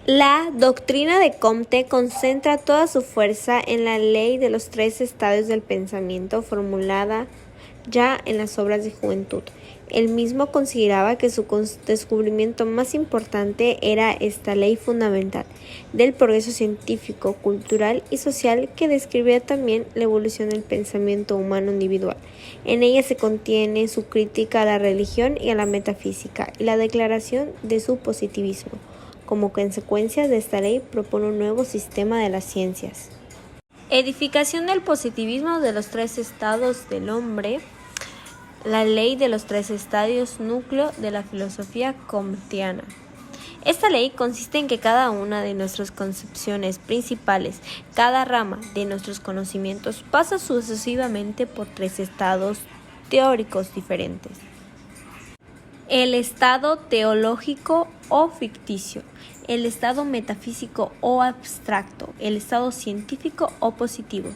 La doctrina de Comte concentra toda su fuerza en la ley de los 3 estadios del pensamiento formulada ya en las obras de juventud. Él mismo consideraba que su descubrimiento más importante era esta ley fundamental del progreso científico, cultural y social que describía también la evolución del pensamiento humano individual. En ella se contiene su crítica a la religión y a la metafísica y la declaración de su positivismo. Como consecuencia de esta ley propone un nuevo sistema de las ciencias. Edificación del positivismo de los 3 estados del hombre. La ley de los 3 estadios, núcleo de la filosofía comtiana. Esta ley consiste en que cada una de nuestras concepciones principales, cada rama de nuestros conocimientos, pasa sucesivamente por 3 estados teóricos diferentes. El estado teológico o ficticio, el estado metafísico o abstracto, el estado científico o positivo.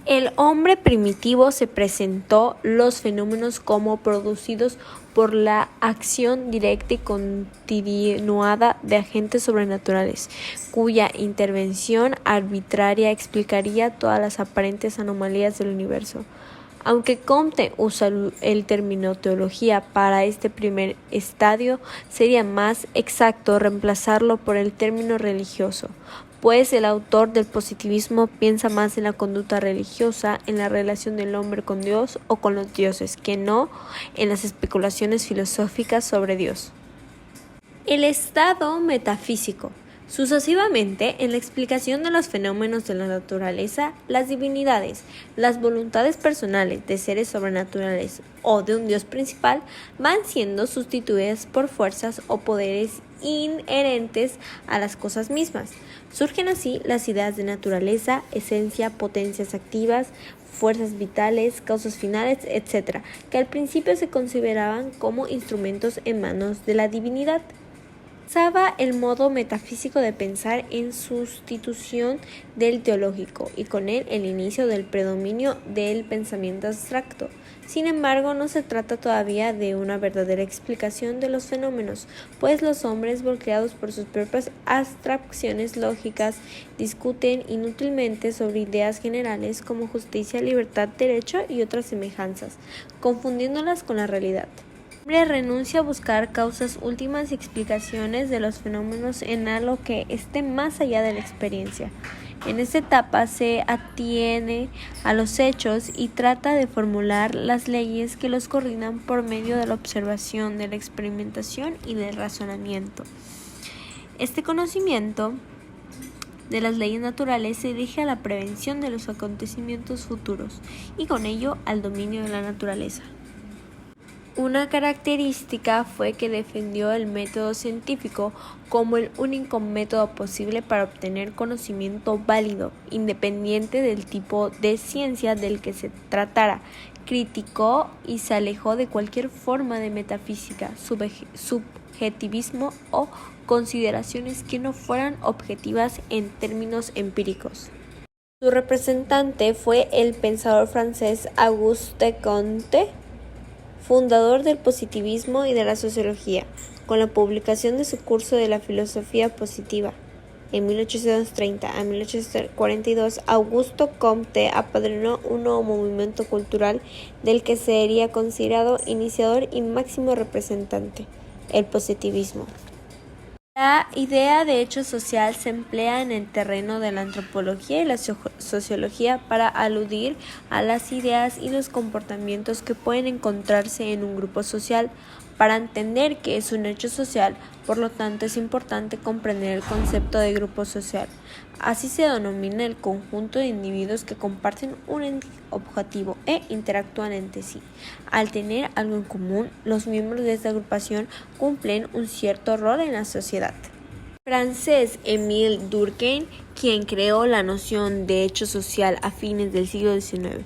El hombre primitivo se presentó los fenómenos como producidos por la acción directa y continuada de agentes sobrenaturales, cuya intervención arbitraria explicaría todas las aparentes anomalías del universo. Aunque Comte usa el término teología para este primer estadio, sería más exacto reemplazarlo por el término religioso, pues el autor del positivismo piensa más en la conducta religiosa, en la relación del hombre con Dios o con los dioses, que no en las especulaciones filosóficas sobre Dios. El estado metafísico. Sucesivamente, en la explicación de los fenómenos de la naturaleza, las divinidades, las voluntades personales de seres sobrenaturales o de un Dios principal van siendo sustituidas por fuerzas o poderes inherentes a las cosas mismas. Surgen así las ideas de naturaleza, esencia, potencias activas, fuerzas vitales, causas finales, etc., que al principio se consideraban como instrumentos en manos de la divinidad. Usaba el modo metafísico de pensar en sustitución del teológico y con él el inicio del predominio del pensamiento abstracto. Sin embargo, no se trata todavía de una verdadera explicación de los fenómenos, pues los hombres, bloqueados por sus propias abstracciones lógicas, discuten inútilmente sobre ideas generales como justicia, libertad, derecho y otras semejanzas, confundiéndolas con la realidad. El hombre renuncia a buscar causas últimas y explicaciones de los fenómenos en algo que esté más allá de la experiencia. En esta etapa se atiene a los hechos y trata de formular las leyes que los coordinan por medio de la observación, de la experimentación y del razonamiento. Este conocimiento de las leyes naturales se dirige a la prevención de los acontecimientos futuros y con ello al dominio de la naturaleza. Una característica fue que defendió el método científico como el único método posible para obtener conocimiento válido, independiente del tipo de ciencia del que se tratara. Criticó y se alejó de cualquier forma de metafísica, subjetivismo o consideraciones que no fueran objetivas en términos empíricos. Su representante fue el pensador francés Auguste Comte, fundador del positivismo y de la sociología, con la publicación de su curso de la filosofía positiva. En 1830 a 1842, Auguste Comte apadrinó un nuevo movimiento cultural del que sería considerado iniciador y máximo representante, el positivismo. La idea de hecho social se emplea en el terreno de la antropología y la sociología para aludir a las ideas y los comportamientos que pueden encontrarse en un grupo social. Para entender qué es un hecho social, por lo tanto, es importante comprender el concepto de grupo social. Así se denomina el conjunto de individuos que comparten un objetivo e interactúan entre sí. Al tener algo en común, los miembros de esta agrupación cumplen un cierto rol en la sociedad. Francés Émile Durkheim, quien creó la noción de hecho social a fines del siglo XIX.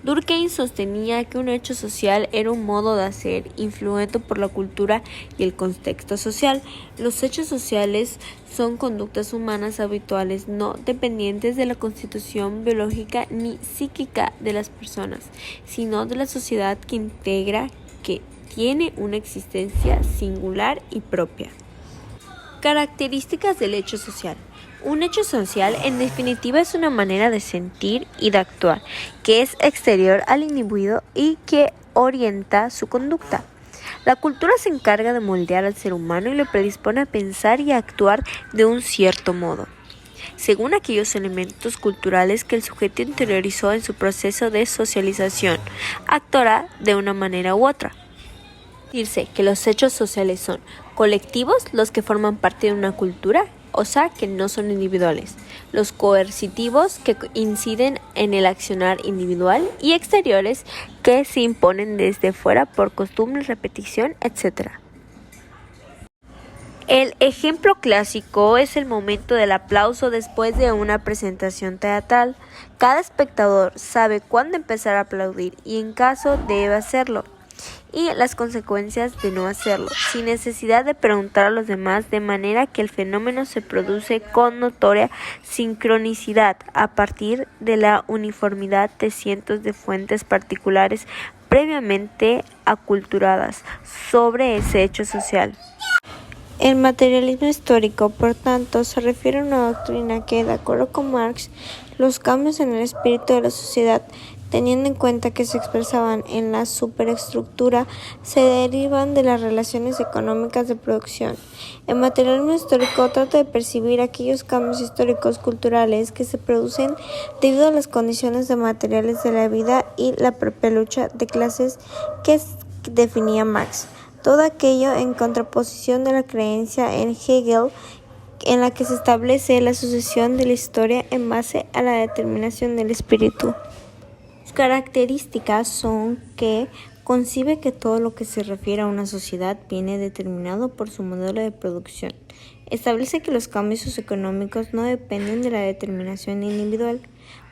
Durkheim sostenía que un hecho social era un modo de hacer influido por la cultura y el contexto social. Los hechos sociales son conductas humanas habituales no dependientes de la constitución biológica ni psíquica de las personas, sino de la sociedad que integra, que tiene una existencia singular y propia. Características del hecho social. Un hecho social, en definitiva, es una manera de sentir y de actuar que es exterior al individuo y que orienta su conducta. La cultura se encarga de moldear al ser humano y le predispone a pensar y a actuar de un cierto modo, según aquellos elementos culturales que el sujeto interiorizó en su proceso de socialización. Actuará de una manera u otra. Decirse que los hechos sociales son colectivos, los que forman parte de una cultura, o sea, que no son individuales, los coercitivos, que inciden en el accionar individual, y exteriores, que se imponen desde fuera por costumbre, repetición, etc. El ejemplo clásico es el momento del aplauso después de una presentación teatral. Cada espectador sabe cuándo empezar a aplaudir y en caso debe hacerlo, y las consecuencias de no hacerlo, sin necesidad de preguntar a los demás, de manera que el fenómeno se produce con notoria sincronicidad a partir de la uniformidad de cientos de fuentes particulares previamente aculturadas sobre ese hecho social. El materialismo histórico, por tanto, se refiere a una doctrina que, de acuerdo con Marx, los cambios en el espíritu de la sociedad, teniendo en cuenta que se expresaban en la superestructura, se derivan de las relaciones económicas de producción. El materialismo histórico trata de percibir aquellos cambios históricos culturales que se producen debido a las condiciones materiales de la vida y la propia lucha de clases que definía Marx. Todo aquello en contraposición de la creencia en Hegel, en la que se establece la sucesión de la historia en base a la determinación del espíritu. Sus características son que concibe que todo lo que se refiere a una sociedad viene determinado por su modelo de producción. Establece que los cambios socioeconómicos no dependen de la determinación individual.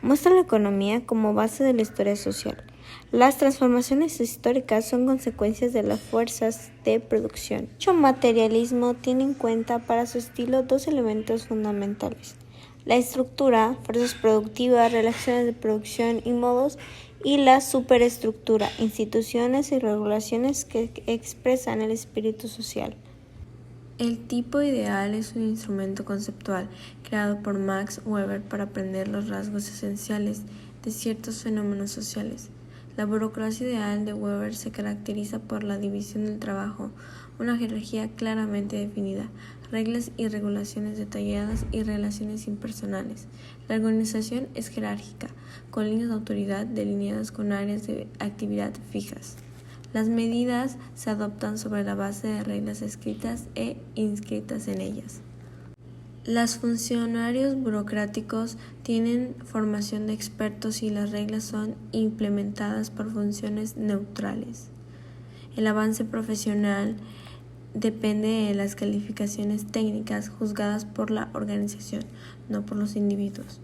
Muestra la economía como base de la historia social. Las transformaciones históricas son consecuencias de las fuerzas de producción. Dicho materialismo tiene en cuenta para su estilo dos elementos fundamentales: la estructura, fuerzas productivas, relaciones de producción y modos, y la superestructura, instituciones y regulaciones que expresan el espíritu social. El tipo ideal es un instrumento conceptual creado por Max Weber para aprender los rasgos esenciales de ciertos fenómenos sociales. La burocracia ideal de Weber se caracteriza por la división del trabajo, una jerarquía claramente definida, reglas y regulaciones detalladas y relaciones impersonales. La organización es jerárquica, con líneas de autoridad delineadas con áreas de actividad fijas. Las medidas se adoptan sobre la base de reglas escritas e inscritas en ellas. Los funcionarios burocráticos tienen formación de expertos y las reglas son implementadas por funciones neutrales. El avance profesional depende de las calificaciones técnicas juzgadas por la organización, no por los individuos.